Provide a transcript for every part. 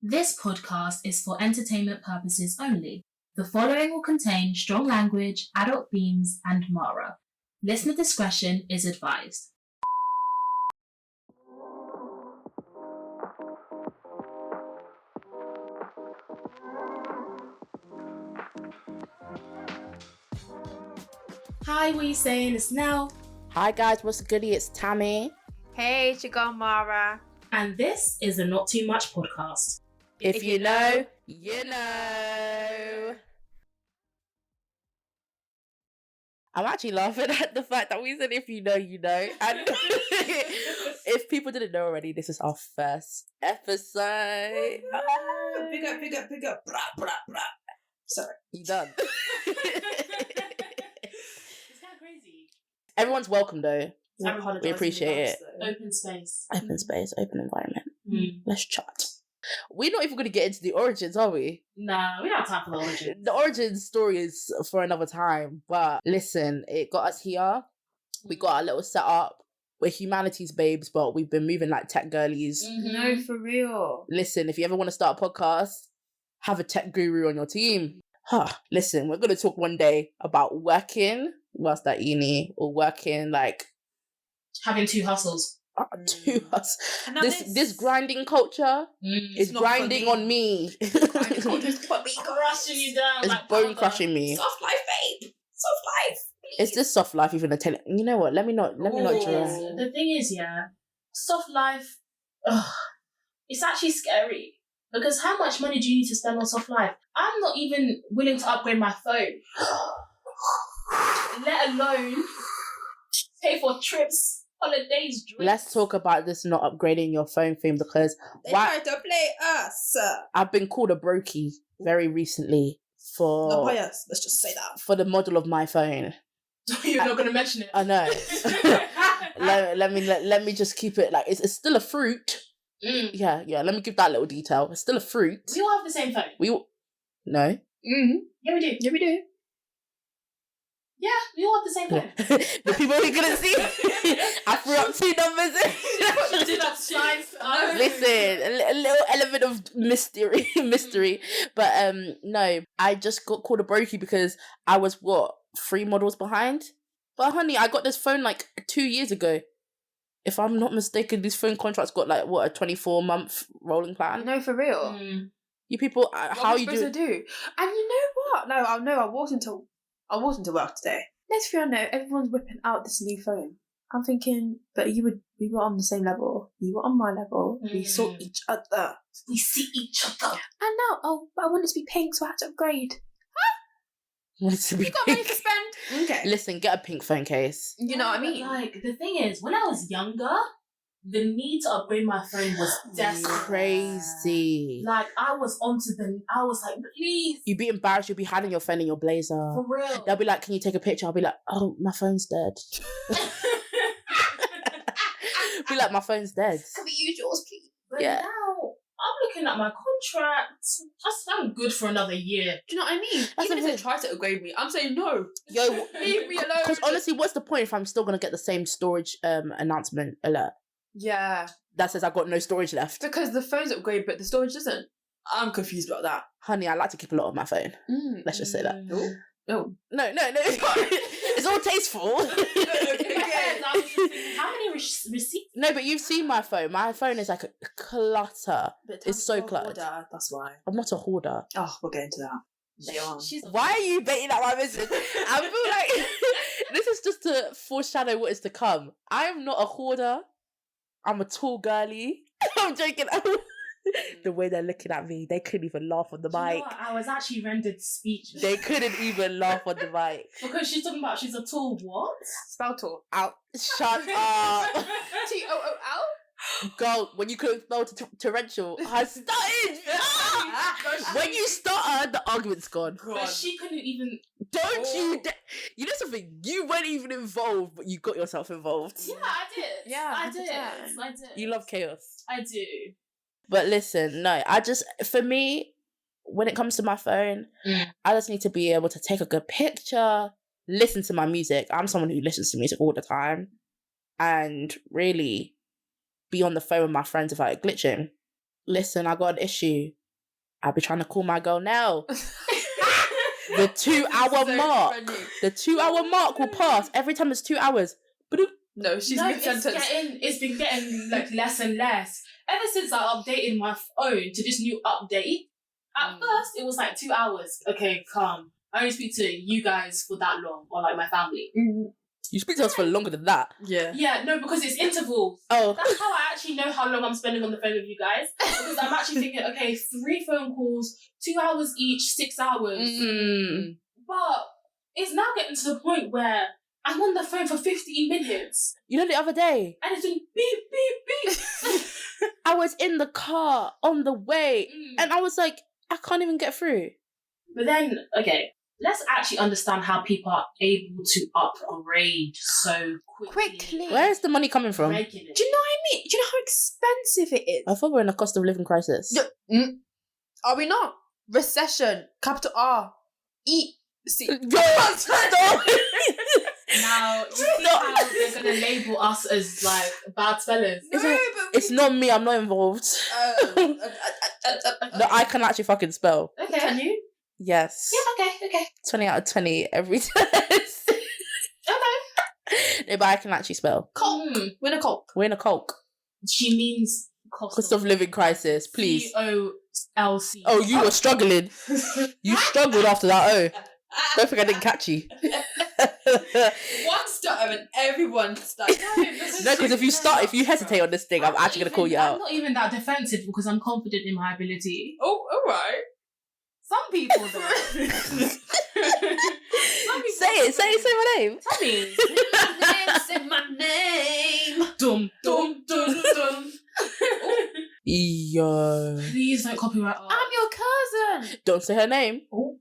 This podcast is for entertainment purposes only. The following will contain strong language, adult themes, and Mara. Listener discretion is advised. Hi, what are you saying? It's Nell. Hi guys, what's goodie? It's Tammy. Hey, it's your girl Mara. And this is the Not Too Much podcast. If you know, you know. I'm actually laughing at the fact that we said if you know, you know. And if people didn't know already, this is our first episode. Big up. Blah, blah, blah. Sorry. You done. It's kind of crazy. Everyone's welcome though. We appreciate it. Open space. Open space, open environment. Mm. Let's chat. We're not even going to get into the origins, are we? Nah, we don't have time for the origin. The origin story is for another time. But listen, it got us here. We got our little setup. We're humanities babes, but we've been moving like tech girlies. Mm-hmm. No, for real. Listen, if you ever want to start a podcast, have a tech guru on your team. Listen, we're going to talk one day about working whilst at uni or working like... Having two hustles. To us. This grinding culture is not grinding on me. Grinding culture is crushing you down. It's like bone powder. crushing me. Soft life, babe. Soft life. Is this soft life even a tell? You know what? Let me not Ooh. draw. The thing is, yeah, soft life, it's actually scary. Because how much money do you need to spend on soft life? I'm not even willing to upgrade my phone. Let alone pay for trips, holidays, drinks. Let's talk about this not upgrading your phone thing because They tried to play us. I've been called a Brokie very recently Not by for us. Let's just say that. the model of my phone. You're not going to mention it. I know. let me just keep it like it's still a fruit. Mm. Yeah. Let me give that little detail. It's still a fruit. We all have the same phone. No. Mm-hmm. Yeah, we do. Yeah, we do. Yeah, we all have the same phone. The people who couldn't see, I threw up 2 numbers. Did that slide? Oh. Listen, a little element of mystery. But no, I just got called a Brokie because I was 3 models behind. But honey, I got this phone like 2 years ago. If I'm not mistaken, this phone contract's got like a 24-month rolling plan. No, for real. Mm. You people, What how am I you supposed do? to do? And you know what? No, I walked into work today. Let's be honest, everyone's whipping out this new phone. I'm thinking, but we were on the same level. You were on my level. We saw each other. We see each other. And now, but I want it to be pink, so I had to upgrade. Want it to be You got money pink? to spend. Okay. Listen, get a pink phone case. You know what I But, mean? like, the thing is, when I was younger, the need to upgrade my phone was desperate. Crazy. Like, I was like, please, You'd be embarrassed. You'd be hiding your phone in your blazer. for real. They'll be like, "Can you take a picture?" I'll be like, "Oh, my phone's dead." Be like, "My phone's dead." Can we use yours, please? But Yeah. now, I'm looking at my contract. I'm good for another year. Do you know what I mean? That's Even if the they thing. try to upgrade me, I'm saying no. Yo, Leave me alone. because honestly, what's the point if I'm still gonna get the same storage announcement alert Yeah. that says I've got no storage left? Because the phone's upgrade, but the storage doesn't. I'm confused about that. Honey, I like to keep a lot on my phone. Let's just say that. Mm. Oh. No, it's all tasteful. How many receipts? No, but you've seen my phone. My phone is like a clutter. It's so cluttered. That's why. I'm not a hoarder. Oh, we'll get into that. Later on. Why are you baiting at my message? I feel like this is just to foreshadow what is to come. I am not a hoarder. I'm a tall girly. I'm joking. The way they're looking at me, they couldn't even laugh on the Do you know mic. what? I was actually rendered speechless. They couldn't even laugh on the mic. Because she's talking about she's a tall what? Spell tall. Out. Shut up. T-O-O-L? Girl, when you couldn't spell torrential, I started. When you stutter, the argument's gone. But she couldn't even. Don't you? You know something? You weren't even involved, but you got yourself involved. Yeah, I did. Yeah, I did. 100%. I did. You love chaos. I do. But listen, no, for me, when it comes to my phone, I just need to be able to take a good picture, listen to my music. I'm someone who listens to music all the time, and really be on the phone with my friends without it glitching. Listen, I got an issue. I'll be trying to call my girl now. The 2-hour So mark. funny. The 2-hour mark will pass. Every time it's 2 hours. No, she's No, mid-sentence. it's been getting like less and less. Ever since I updated my phone to this new update, at first it was like 2 hours. Okay, calm. I only speak to you guys for that long, or like my family. You speak to us for longer than that. Yeah. Yeah, no, because it's intervals. Oh. That's how I actually know how long I'm spending on the phone with you guys. Because I'm actually thinking, okay, 3 phone calls, 2 hours each, 6 hours. Mm. But it's now getting to the point where I'm on the phone for 15 minutes. You know, the other day, And it's doing beep, beep, beep. I was in the car on the way, and I was like, I can't even get through. But then, okay, let's actually understand how people are able to upgrade so quickly. Where is the money coming from? Regularly. Do you know what I mean? Do you know how expensive it is? I thought we're in a cost of living crisis. Are we not? Recession. Capital R. E. C. Stop. Now, you see how they're going to label us as, like, bad spellers. It's not me, I'm not involved. No, I can actually fucking spell. Okay. Can you? Yes. Yeah, okay. 20 out of 20 every test. Okay. No, but I can actually spell. Coke. Win a Coke. We're in a Coke. She means Cost of living crisis, please. COLC. Oh, you were struggling. You struggled after that. Oh, don't think I didn't catch you. One stutter and everyone started. No, because if you hesitate on this thing, I'm actually going to call you I'm out. not even that defensive because I'm confident in my ability. Oh, alright. Some people, though. Say my name. Tell me. Say my name. Dum, dum, dum, dum. Yo. Please don't copyright art. I'm your cousin. Don't say her name. Oh.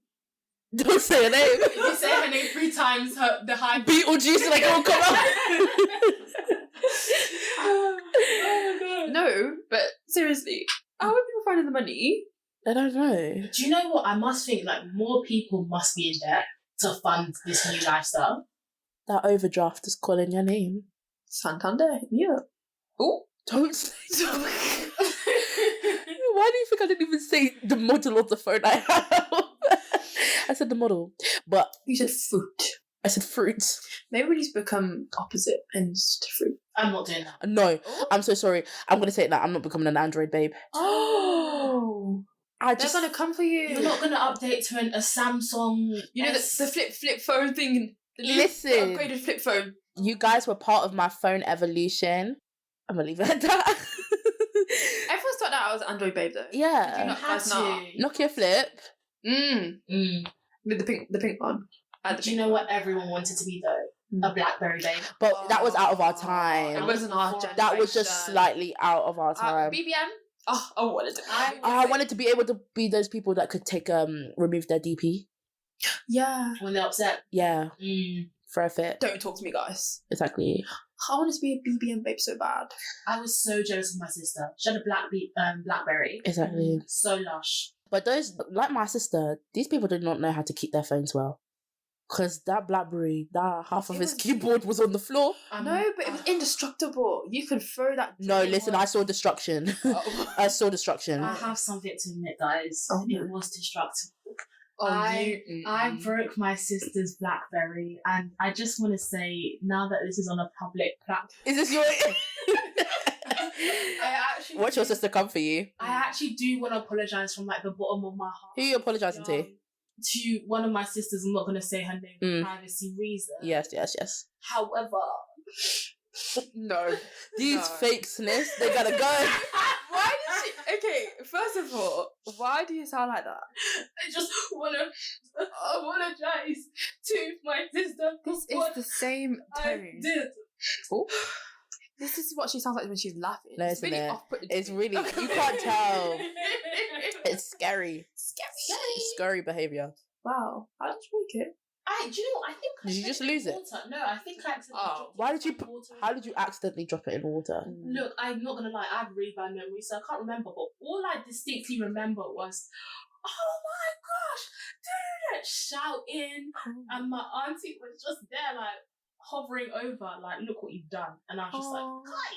Don't say her name. If you say her name 3 times, the high... Beetlejuice, like, oh, come on. Oh my god. No, but seriously, how are people finding the money? I don't know. Do you know what? I must think like more people must be in debt to fund this new lifestyle. That overdraft is calling your name. Santander, yeah. Oh, Don't say Why do you think I didn't even say the model of the phone I have? I said the model. But you said fruit. I said fruit. Maybe we need to become opposite ends to fruit. I'm not doing that. No, Oh. I'm so sorry. I'm going to say that I'm not becoming an Android babe. Oh. I They're just... gonna come for you. You're not gonna update to a Samsung. You know the flip phone thing. The new Listen. upgraded flip phone. You guys were part of my phone evolution. I'm going to leave it at that. Everyone thought that I was Android babe though. Yeah. You not had guys to. not. Nokia Flip. With the pink one. Do you know what everyone wanted to be though? A Blackberry babe. But that was out of our It time. wasn't our generation. That was just slightly out of our time. BBM. Oh, I wanted to. I wanted to be able to be those people that could take remove their DP. Yeah. When they're upset. Yeah, Mm. for a fit. Don't talk to me, guys. Exactly. I wanted to be a BBM babe so bad. I was so jealous of my sister. She had a Blackberry. Exactly. So lush. But those, like my sister, these people did not know how to keep their phones well. Because that Blackberry, that half of his keyboard was on the floor. No, but it was indestructible. You could throw that. No, listen, I saw destruction. Oh. I saw destruction. I have something to admit, guys. Oh, no. It was destructive. Oh, I broke my sister's Blackberry, and I just want to say now that this is on a public platform. Is this your... Watch your sister come for you. I actually do want to apologize from like the bottom of my heart. Who are you apologising to? To one of my sisters. I'm not going to say her name for privacy reasons. Yes. However, No. These fake sniffs, they gotta go. Why did she? Okay, first of all, why do you sound like that? I just want to apologize to my sister. This for what is the same I tone. did. Oh. This is what she sounds like when she's laughing. No, it's isn't really it? off-putting. It's really, you can't tell. It's scary. Scary behaviour. Wow. How did you make it? Do you know what? I think I Did you put just in lose it? water. No, I think I accidentally Oh. dropped it Why in did you some water. How did you accidentally drop it in water? Look, I'm not gonna lie, I have really bad memory, so I can't remember, but all I distinctly remember was, oh my gosh, shouting, and my auntie was just there, like, hovering over, like, look what you've done. And I was just like, Aw. Kai.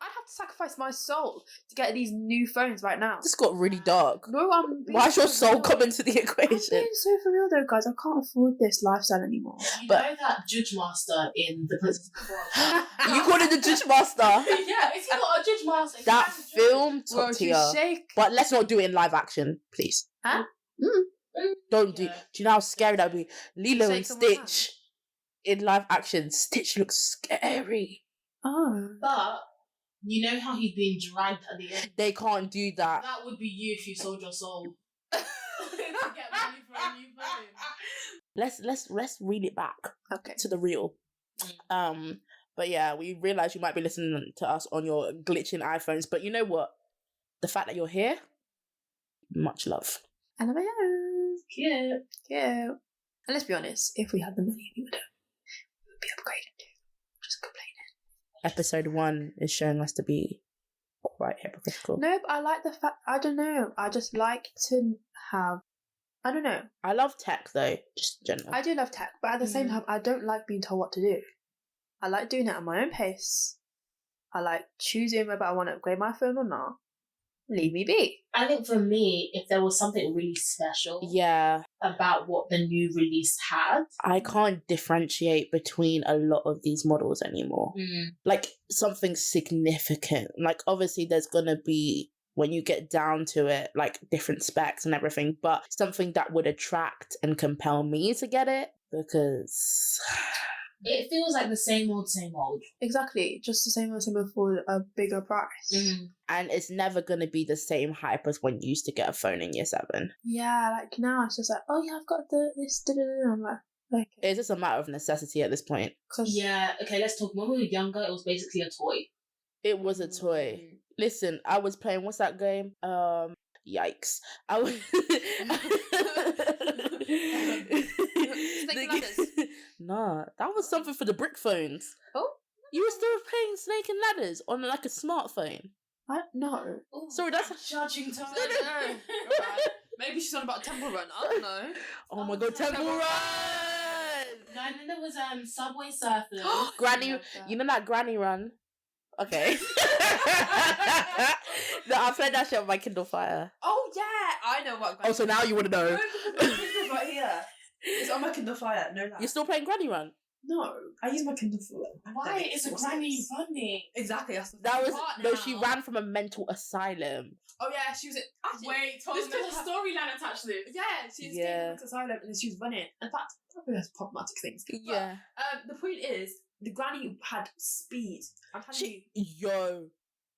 I'd have to sacrifice my soul to get these new phones right now. This got really dark. No, I'm being Why's your so soul real. coming to the I'm equation? being so for real though, guys. I can't afford this lifestyle anymore. You But- know that Judge Master in The Princess of the Frog? You called it the Judge Master. Yeah, is he not a Judge Master? That He's a judge. film Well, top you tier. shake. But let's not do it in live action, please. Huh? Don't do. Yeah. Do you know how scary that would be? Lilo and Shake someone's Stitch in live action. Stitch looks scary. Oh. But you know how he's being dragged at the end? They can't do that. That would be you if you sold your soul. To get money for a new phone. Let's reel it back Okay. to the real. But yeah, we realize you might be listening to us on your glitching iPhones, but you know what? The fact that you're here, much love. And I'm Cute. yeah. And let's be honest, if we had the money, we would be upgraded too. Just complaining. Episode 1 is showing us to be quite hypocritical. No, but I like the fact. I don't know. I just like to have. I don't know. I love tech though, just in general. I do love tech, but at the same time, I don't like being told what to do. I like doing it at my own pace. I like choosing whether I want to upgrade my phone or not. Leave me be. I think for me, if there was something really special Yeah, about what the new release had, I can't differentiate between a lot of these models anymore. Like something significant. Like obviously there's gonna be, when you get down to it, like different specs and everything, but something that would attract and compel me to get it, because it feels like the same old, same old. Exactly. Just the same as for a bigger price. and it's never gonna be the same hype as when you used to get a phone in year 7. Yeah, like now it's just like, oh yeah, I've got this. I'm like, okay. It's just a matter of necessity at this point. Yeah, okay, let's talk. When we were younger, it was basically a toy. It was a toy. Listen, I was playing, what's that game? Yikes. I was Snake and ladders. Nah, that was something for the brick phones. Oh? You were still playing Snake and Ladders on like a smartphone. I no. Ooh, Sorry, that's judging time. Alright. Maybe she's on about Temple Run. I don't know. oh my god, Temple Run! No, and then there was Subway Surfers. Granny, you know that Granny Run? Okay. No, I played that shit on my Kindle Fire. Oh yeah, I know what. Oh, so now you want to know. Kindle's right here. It's on my Kindle Fire. No lie. You're still playing Granny Run? No, I use my Kindle for Why is a granny running? Exactly. That was What no. now? She ran from a mental asylum. Oh yeah, she was. Actually, Wait, Tom, this there's a doesn't have- storyline attached to this. Yeah, she was Yeah. taken to asylum and then she was running. In fact, probably has problematic things. But, Yeah. the point is, the granny had speed. I'm telling you. Yo,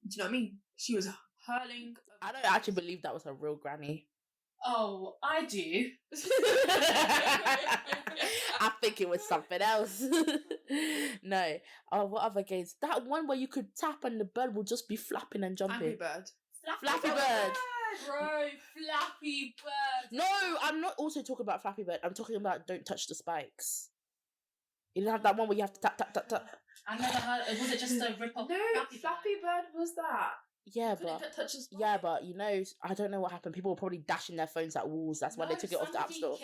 Do you know what I mean? She was hurling. I don't actually believe that was her real granny. Oh, I do. I think it was something else. No. Oh, what other games? That one where you could tap and the bird will just be flapping and jumping. Angry Bird. Flappy Bird. Bro, Flappy Bird. No, I'm not also talking about Flappy Bird. I'm talking about Don't Touch the Spikes. You didn't have that one where you have to tap, tap, tap, tap. I never heard. Was it just a rip off? No, Flappy Bird was that. Yeah, Couldn't but touch us. yeah, but you know, I don't know what happened. People were probably dashing their phones at walls. That's why they took it off the App Store.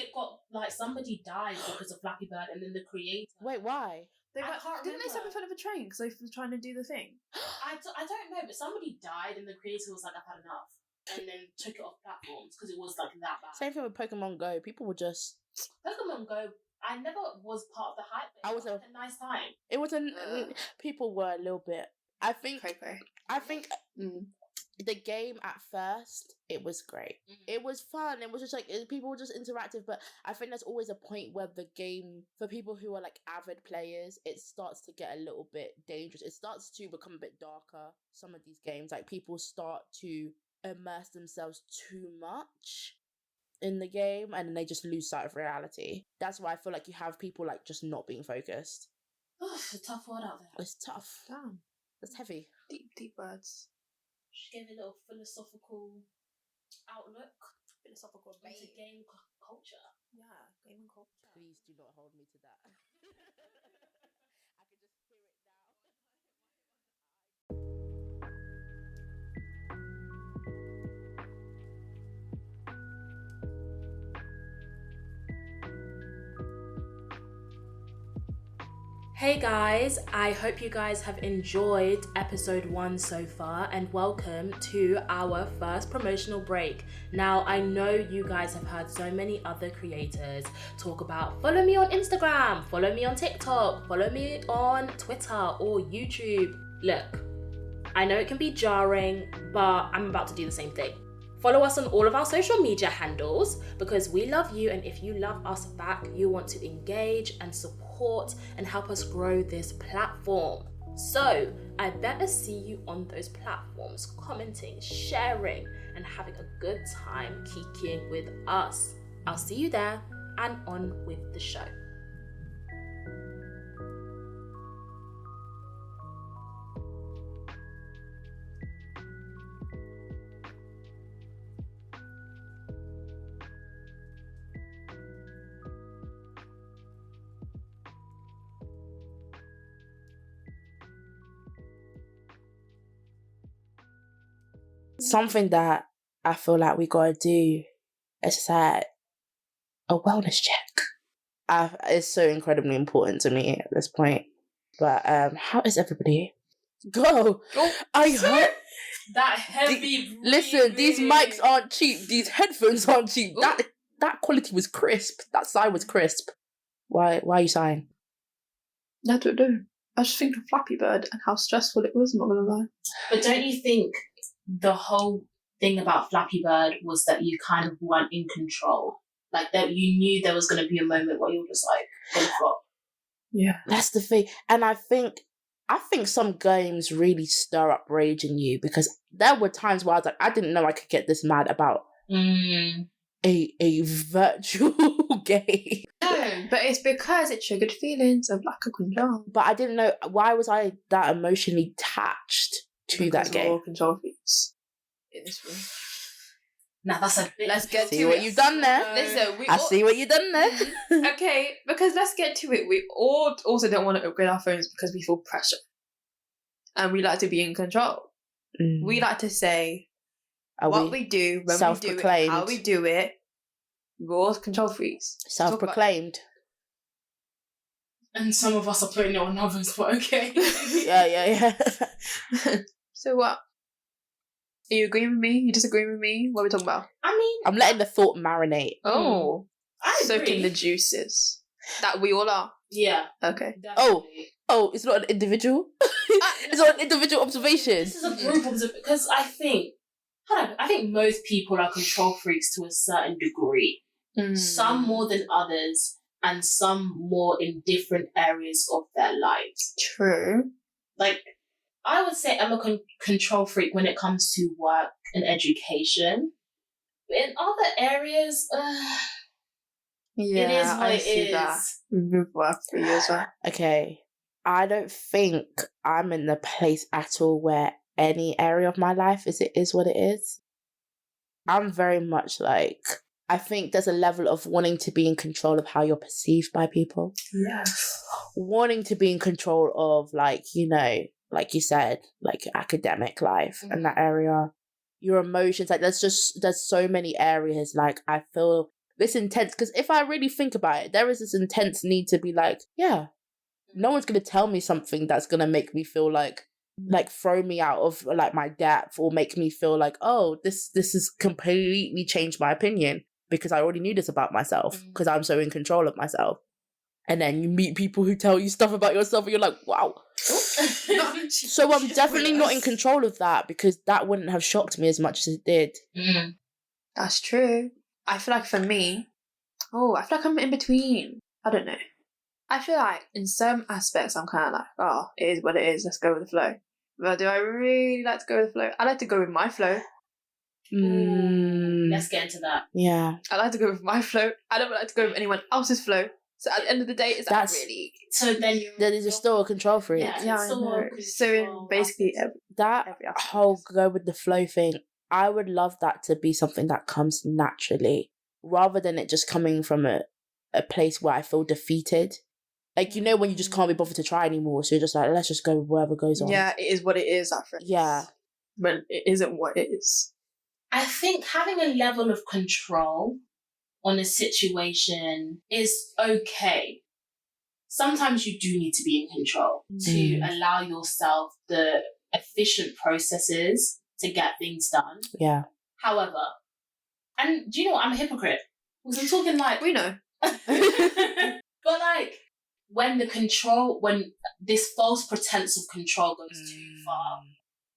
Somebody died because of Flappy Bird, and then the creator. Wait, why? They I were, can't didn't they step in remember. front of a train because they were trying to do the thing? I don't know, but somebody died, and the creator was like, "I've had enough," and then took it off platforms because it was like that bad. Same thing with Pokemon Go. People were just. Pokemon Go. I never was part of the hype. But I was it had a nice time. It was an. People were a little bit. I think. Cray-cray. I think. The game at first, it was great. It was fun. It was just like people were just interactive. But I think there's always a point where the game, for people who are like avid players, it starts to get a little bit dangerous. It starts to become a bit darker. Some of these games, like people start to immerse themselves too much in the game, and then they just lose sight of reality. That's why I feel like you have people like just not being focused. It's a tough word out there. It's tough. Damn. It's heavy. Deep, deep words. She gave a little philosophical outlook Philosophical into game culture. Yeah, gaming culture. Please do not hold me to that. I can just hear it now. Hey guys, I hope you guys have enjoyed episode 1 so far, and welcome to our first promotional break. Now, I know you guys have heard so many other creators talk about follow me on Instagram, follow me on TikTok, follow me on Twitter or YouTube. Look, I know it can be jarring, but I'm about to do the same thing. Follow us on all of our social media handles because we love you, and if you love us back, you want to engage and support and help us grow this platform. So I better see you on those platforms, commenting, sharing, and having a good time kikiing with us. I'll see you there, and on with the show. Something that I feel like we gotta do is like a wellness check. It's so incredibly important to me at this point. But how is everybody? Go! I heard that heavy. Listen, these mics aren't cheap. These headphones aren't cheap. That quality was crisp. That sigh was crisp. Why are you sighing? I don't know. I just think of Flappy Bird and how stressful it was, I'm not gonna lie. But don't you think the whole thing about Flappy Bird was that you kind of weren't in control? Like that you knew there was going to be a moment where you were just like, gonna flop. Yeah. That's the thing. And I think some games really stir up rage in you, because there were times where I was like, I didn't know I could get this mad about a virtual game. No, but it's because it triggered feelings of lack of control. But I didn't know, why was I that emotionally attached to that game? All control freaks in this room. Now that's a bit. Let's get See to what it. you've done there. Listen, I see what you've done there. Okay, because let's get to it. We all also don't want to upgrade our phones because we feel pressure. And we like to be in control. We like to say what we do, when we do it, how we do it. We're all control freaks. Self-proclaimed. And some of us are putting it on others, but okay. Yeah. So what? Are you agreeing with me? You disagreeing with me? What are we talking about? I mean, I'm letting the thought marinate. Oh. I agree. Soaking the juices. That we all are. Yeah. Okay. Definitely. Oh, it's not an individual? It's not an individual observation. This is a group observation, because I think most people are control freaks to a certain degree. Some more than others, and some more in different areas of their lives. True. Like, I would say I'm a control freak when it comes to work and education. But in other areas, yeah, it is what I it see is. that. With work for you as well. Okay, I don't think I'm in the place at all where any area of my life is what it is. I'm very much like, I think there's a level of wanting to be in control of how you're perceived by people. Yes. Wanting to be in control of, like, you know, like you said, like academic life and that area, your emotions. Like there's so many areas. Like I feel this intense, because if I really think about it, there is this intense need to be like, yeah, no one's gonna tell me something that's gonna make me feel like throw me out of like my depth, or make me feel like, oh, this has completely changed my opinion because I already knew this about myself because I'm so in control of myself. And then you meet people who tell you stuff about yourself and you're like, wow. So I'm definitely not in control of that, because that wouldn't have shocked me as much as it did. That's true. I feel like for me, I feel like I'm in between. I don't know. I feel like in some aspects I'm kind of like, oh, it is what it is, let's go with the flow. But do I really like to go with the flow? I like to go with my flow. Let's get into that. Yeah. I like to go with my flow. I don't like to go with anyone else's flow. So at the end of the day, is that really? So then you're still a control freak. Yeah, I know. So in basically that whole go with the flow thing, I would love that to be something that comes naturally, rather than it just coming from a place where I feel defeated. Like, you know, when you just can't be bothered to try anymore, so you're just like, let's just go with whatever goes on. Yeah, it is what it is, that phrase. Yeah. But it isn't what it is. I think having a level of control on a situation is okay. sometimes you do need to be in control to allow yourself the efficient processes to get things done. Yeah. However, and do you know what? I'm a hypocrite. Because I'm talking like... We know. But like, when this false pretense of control goes too far,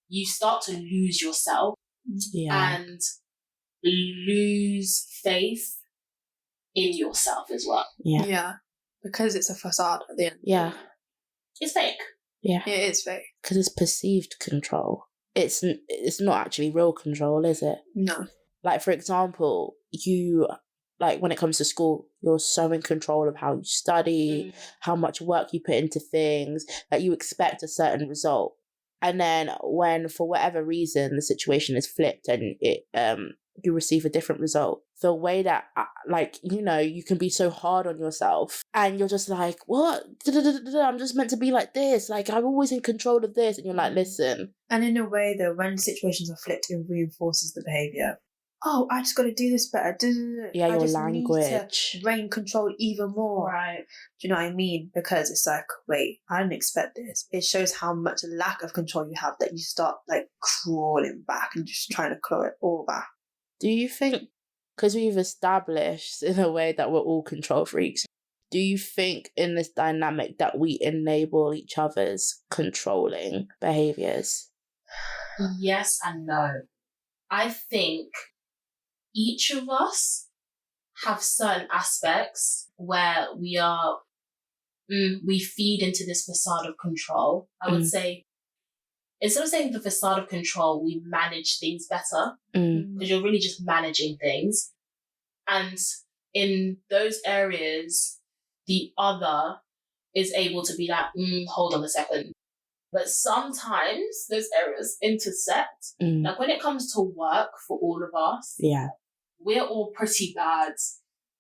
you start to lose yourself and lose faith in yourself as well. Yeah. Because it's a facade at the end. Yeah. It's fake. Yeah. It is fake. Because it's perceived control. It's not actually real control, is it? No. Like, for example, you, like, when it comes to school, you're so in control of how you study, how much work you put into things, that you expect a certain result. And then when, for whatever reason, the situation is flipped and you receive a different result, the way that, like, you know, you can be so hard on yourself and you're just like, what? I'm just meant to be like this. Like, I'm always in control of this. And you're like, listen. And in a way, though, when situations are flipped, it reinforces the behaviour. Oh, I just got to do this better. Yeah, your I just language. need to rein control even more. Right. Do you know what I mean? Because it's like, wait, I didn't expect this. It shows how much lack of control you have that you start like crawling back and just trying to claw it all back. Do you think, because we've established in a way that we're all control freaks, do you think in this dynamic that we enable each other's controlling behaviours? Yes and no. I think each of us have certain aspects where we feed into this facade of control. I would say, instead of saying the facade of control, we manage things better, because you're really just managing things. And in those areas, the other is able to be like, hold on a second. But sometimes those areas intersect. Like when it comes to work for all of us, we're all pretty bad.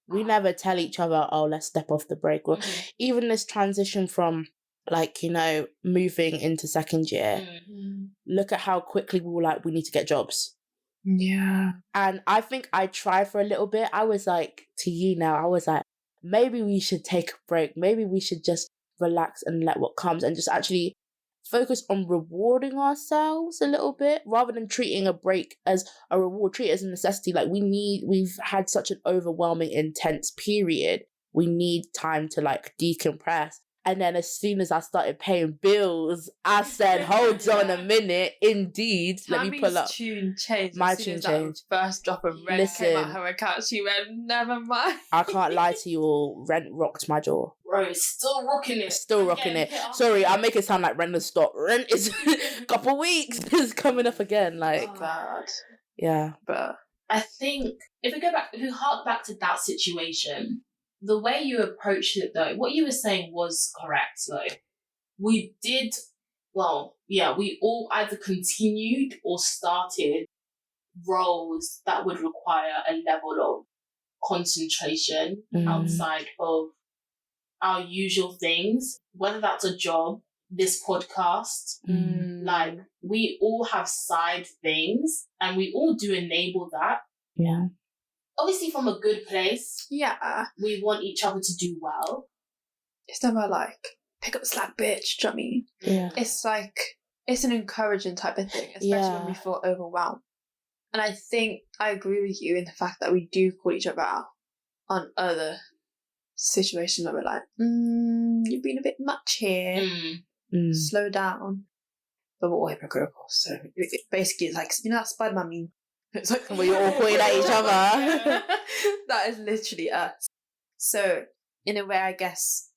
We never tell each other, oh, let's step off the break. Or even this transition from, like, you know, moving into second year, look at how quickly we were like, we need to get jobs. Yeah. And I think I tried for a little bit. I was like, to you now, I was like, maybe we should take a break. Maybe we should just relax and let what comes and just actually focus on rewarding ourselves a little bit rather than treating a break as a reward, treat it as a necessity. Like we've had such an overwhelming, intense period. We need time to like decompress. And then as soon as I started paying bills, I said, hold on a minute. Indeed. Let me pull up. Tune changed. My as soon tune as that changed. First drop of rent came out her account. She went, never mind. I can't lie to you all. Rent rocked my jaw. Bro, it's still rocking it. Still rocking it. Sorry, I make it sound like rent has stopped. Rent is a couple weeks. It's coming up again. Like, bad. Yeah. But I think if we hark back to that situation, the way you approached it though, what you were saying was correct though. We all either continued or started roles that would require a level of concentration outside of our usual things, whether that's a job, this podcast, like we all have side things and we all do enable that. Yeah. Obviously from a good place. yeah, We want each other to do well. it's never like, pick up the slack, bitch. Do you know what I mean? Yeah. It's like, it's an encouraging type of thing, especially when we feel overwhelmed. And I think I agree with you in the fact that we do call each other out on other situations where we're like, you've been a bit much here. Slow down. But we're all hypocritical. So basically it's like, you know that Spider-Man meme? It's like, We all point at each other. That is literally us. So in a way, I guess,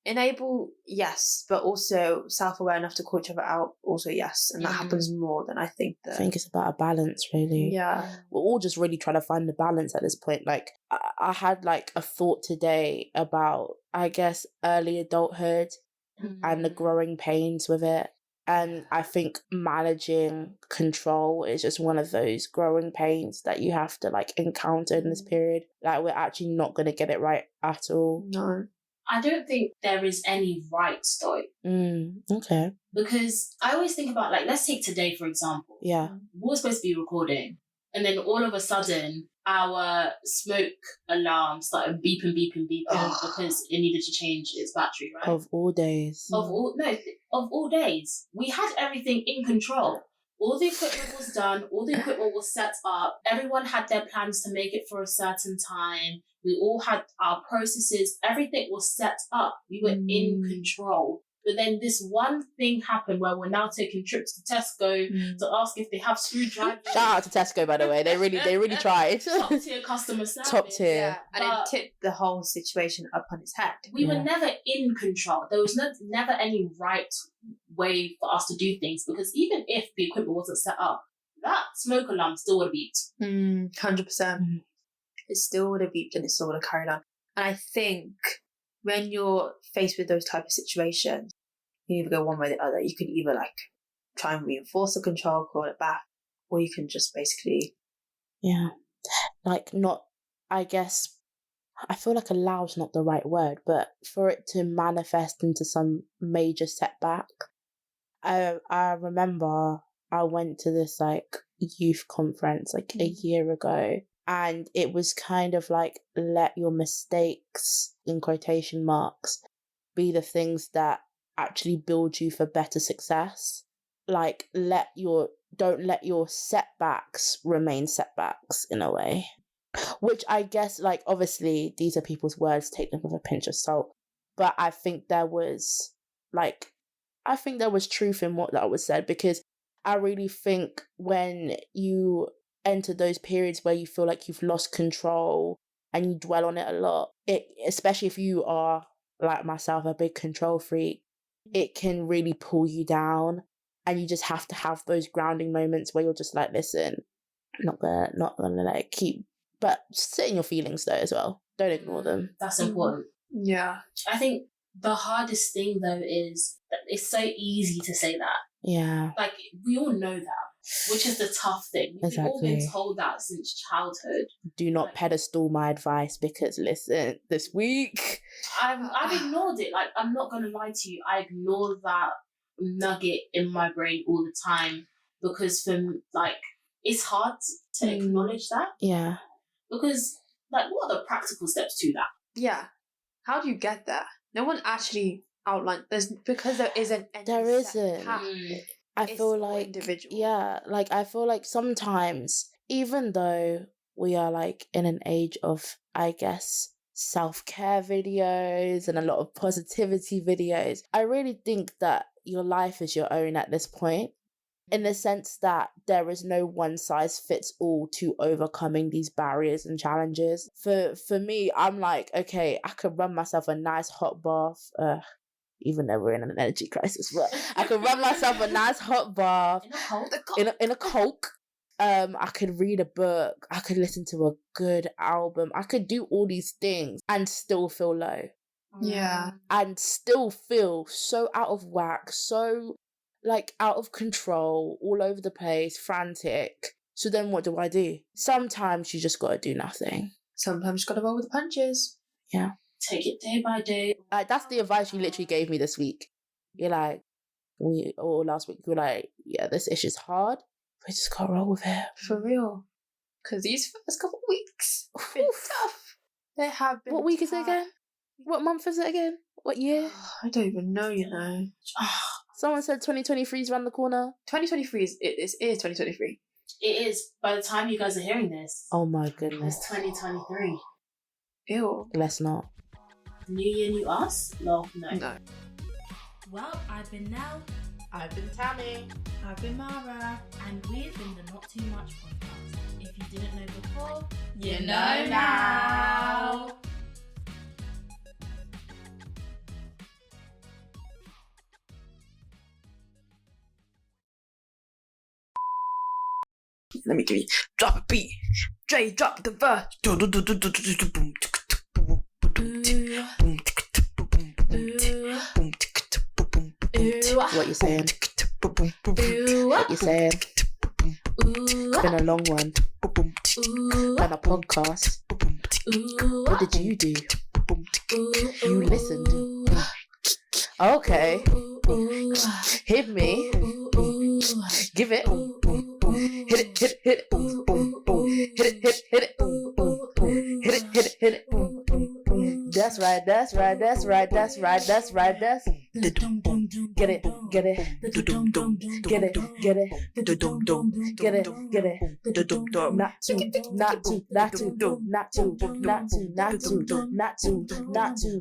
enable, yes, but also self-aware enough to call each other out, also yes. And that happens more than I think that. I think it's about a balance, really. Yeah. We're all just really trying to find the balance at this point. Like, I had like a thought today about, I guess, early adulthood and the growing pains with it. And I think managing control is just one of those growing pains that you have to like encounter in this period. Like, we're actually not going to get it right at all. No. I don't think there is any right story. Okay. Because I always think about, like, let's take today, for example. Yeah. We're supposed to be recording. And then all of a sudden, our smoke alarm started beeping because it needed to change its battery, right? Of all days. Of all days. We had everything in control. All the equipment was done. All the equipment was set up. Everyone had their plans to make it for a certain time. We all had our processes. Everything was set up. We were in control. But then this one thing happened where we're now taking trips to Tesco to ask if they have screwdrivers. Shout out to Tesco, by the way. They really tried. Top tier customer service. Top tier. Yeah, and it tipped the whole situation up on its head. We were never in control. There was never any right way for us to do things, because even if the equipment wasn't set up, that smoke alarm still would have beeped. 100%. It still would have beeped and it still would have carried on. And I think when you're faced with those type of situations, you either go one way or the other. You could either like try and reinforce the control, call it back, or you can just basically I guess I feel like allow's not the right word, but for it to manifest into some major setback. I remember I went to this like youth conference like a year ago, and it was kind of like, let your mistakes, in quotation marks, be the things that actually build you for better success. Like, don't let your setbacks remain setbacks in a way. Which I guess, like, obviously these are people's words, take them with a pinch of salt. But I think there was truth in what that was said, because I really think when you enter those periods where you feel like you've lost control and you dwell on it a lot, especially if you are, like myself, a big control freak, it can really pull you down, and you just have to have those grounding moments where you're just like, listen, not gonna let it keep, but sit in your feelings though as well. Don't ignore them. That's important. Yeah. I think the hardest thing though is that it's so easy to say that. Yeah. Like, we all know that, which is the tough thing. We've all been told that since childhood. Do not pedestal my advice, because listen, this week I've ignored it. Like, I'm not gonna lie to you, I ignore that nugget in my brain all the time, because it's hard to acknowledge that. Yeah. Because, like, what are the practical steps to that? Yeah. How do you get there? No one actually outlined. Because there isn't any There isn't. path. I It's feel all like individual. Yeah, like I feel like sometimes, even though we are like in an age of, I guess, self-care videos and a lot of positivity videos, I really think that your life is your own at this point, in the sense that there is no one size fits all to overcoming these barriers and challenges. For me, I'm like, okay, I could run myself a nice hot bath, even though we're in an energy crisis, but I could run myself a nice hot bath in a Coke. I could read a book. I could listen to a good album. I could do all these things and still feel low. Yeah. And still feel so out of whack, so like out of control, all over the place, frantic. So then what do? Sometimes you just gotta do nothing. Sometimes you gotta roll with the punches. Yeah. Take it day by day. That's the advice you literally gave me this week. You're like, last week, you're like, yeah, this issue's hard. We just gotta roll with it. For real. Because these first couple of weeks have been tough. They have been. What week is it tough. again? What month is it again? What year? I don't even know, you know. Someone said 2023 is around the corner. 2023 is 2023. It is. By the time you guys are hearing this, Oh my goodness. it's 2023. Ew. Let's not. New year, new us? No. No. Well, I've been Nell, I've been Tammy. I've been Mara. and we've been the Not Too Much podcast. If you didn't know before, You know now. Let me give you. Drop a beat. Dre, drop the verse. What you saying? What you saying? It's been a long one. Done a podcast. What did you do? You listened. Okay. Hit me. Give it. Hit it. hit it. Hit it, hit it, hit it. That's right, that's right, that's right, that's right, that's right, that's. Get it, get it. Get it, get it. Get it, get it. Not to, not to, not to, not to, not to, not to, not to, not to, not to,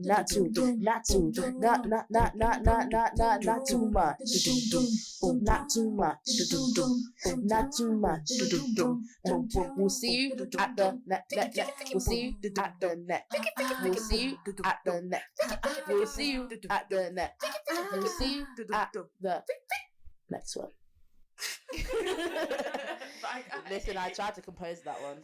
not to, not too much. Not too much. Not too much. We'll see you at the net. We'll see you at the net. We'll see you at the net. We'll see you at the net. We'll see you at the next one. Listen, I tried to compose that one.